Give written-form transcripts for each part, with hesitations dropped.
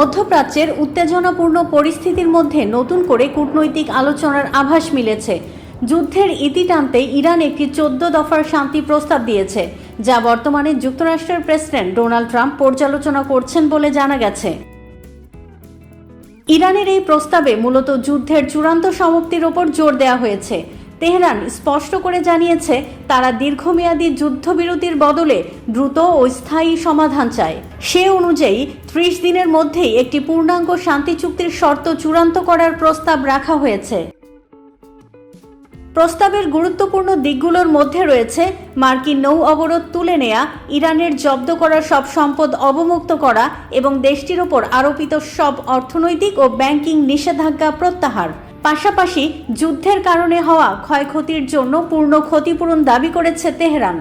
মধ্যপ্রাচ্যের উত্তেজনাপূর্ণ পরিস্থিতির মধ্যে নতুন করে কূটনৈতিক আলোচনার আভাস মিলেছে। যুদ্ধের ইতি টানতে ইরান একটি 14 দফার শান্তি প্রস্তাব দিয়েছে, যা বর্তমানে যুক্তরাষ্ট্রের প্রেসিডেন্ট ডোনাল্ড ট্রাম্প পর্যালোচনা করছেন বলে জানা গেছে। ইরানের এই প্রস্তাবে মূলত যুদ্ধের চূড়ান্ত সমাপ্তির ওপর জোর দেওয়া হয়েছে। তেহরান স্পষ্ট করে জানিয়েছে তারা দীর্ঘমেয়াদী যুদ্ধবিরতির বদলে দ্রুত ও স্থায়ী সমাধান চায়। সে অনুযায়ী 30 দিনের মধ্যেই একটি পূর্ণাঙ্গ শান্তি চুক্তির শর্ত চূড়ান্ত করার প্রস্তাব রাখা হয়েছে। প্রস্তাবের গুরুত্বপূর্ণ দিকগুলোর মধ্যে রয়েছে মার্কিন নৌ অবরোধ তুলে নেওয়া, ইরানের জব্দ করা সব সম্পদ অবমুক্ত করা এবং দেশটির ওপর আরোপিত সব অর্থনৈতিক ও ব্যাংকিং নিষেধাজ্ঞা প্রত্যাহার। পাশাপাশি যুদ্ধের কারণে হওয়া ক্ষয়ক্ষতির জন্য পূর্ণ ক্ষতিপূরণ দাবি করেছে তেহরান।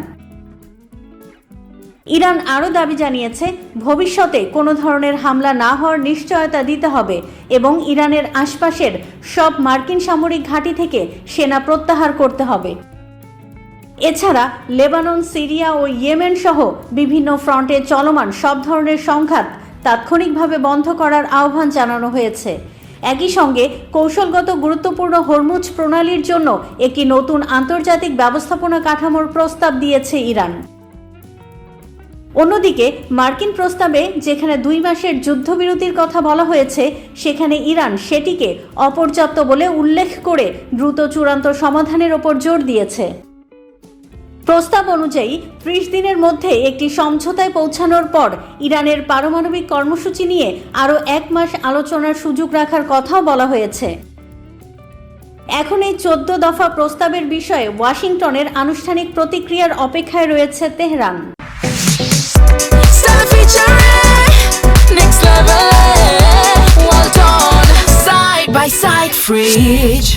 ইরান আরও দাবি জানিয়েছে ভবিষ্যতে কোনো ধরনের হামলা না হওয়ার নিশ্চয়তা দিতে হবে এবং ইরানের আশপাশের সব মার্কিন সামরিক ঘাঁটি থেকে সেনা প্রত্যাহার করতে হবে। এছাড়া লেবানন, সিরিয়া ও ইয়েমেন সহ বিভিন্ন ফ্রন্টে চলমান সব ধরনের সংঘাত তাৎক্ষণিকভাবে বন্ধ করার আহ্বান জানানো হয়েছে। একই সঙ্গে কৌশলগত গুরুত্বপূর্ণ হরমুজ প্রণালীর জন্য একটি নতুন আন্তর্জাতিক ব্যবস্থাপনা কাঠামোর প্রস্তাব দিয়েছে ইরান। অন্যদিকে মার্কিন প্রস্তাবে যেখানে 2 মাসের যুদ্ধবিরতির কথা বলা হয়েছে, সেখানে ইরান সেটিকে অপর্যাপ্ত বলে উল্লেখ করে দ্রুত চূড়ান্ত সমাধানের ওপর জোর দিয়েছে। প্রস্তাব অনুযায়ী 30 দিনের মধ্যে একটি সমঝোতায় পৌঁছানোর পর ইরানের পারমাণবিক কর্মসূচি নিয়ে আরও 1 মাস আলোচনার সুযোগ রাখার কথাও বলা হয়েছে। এখন এই 14 দফা প্রস্তাবের বিষয়ে ওয়াশিংটনের আনুষ্ঠানিক প্রতিক্রিয়ার অপেক্ষায় রয়েছে Tehran. Next level, well done, side by side, fridge.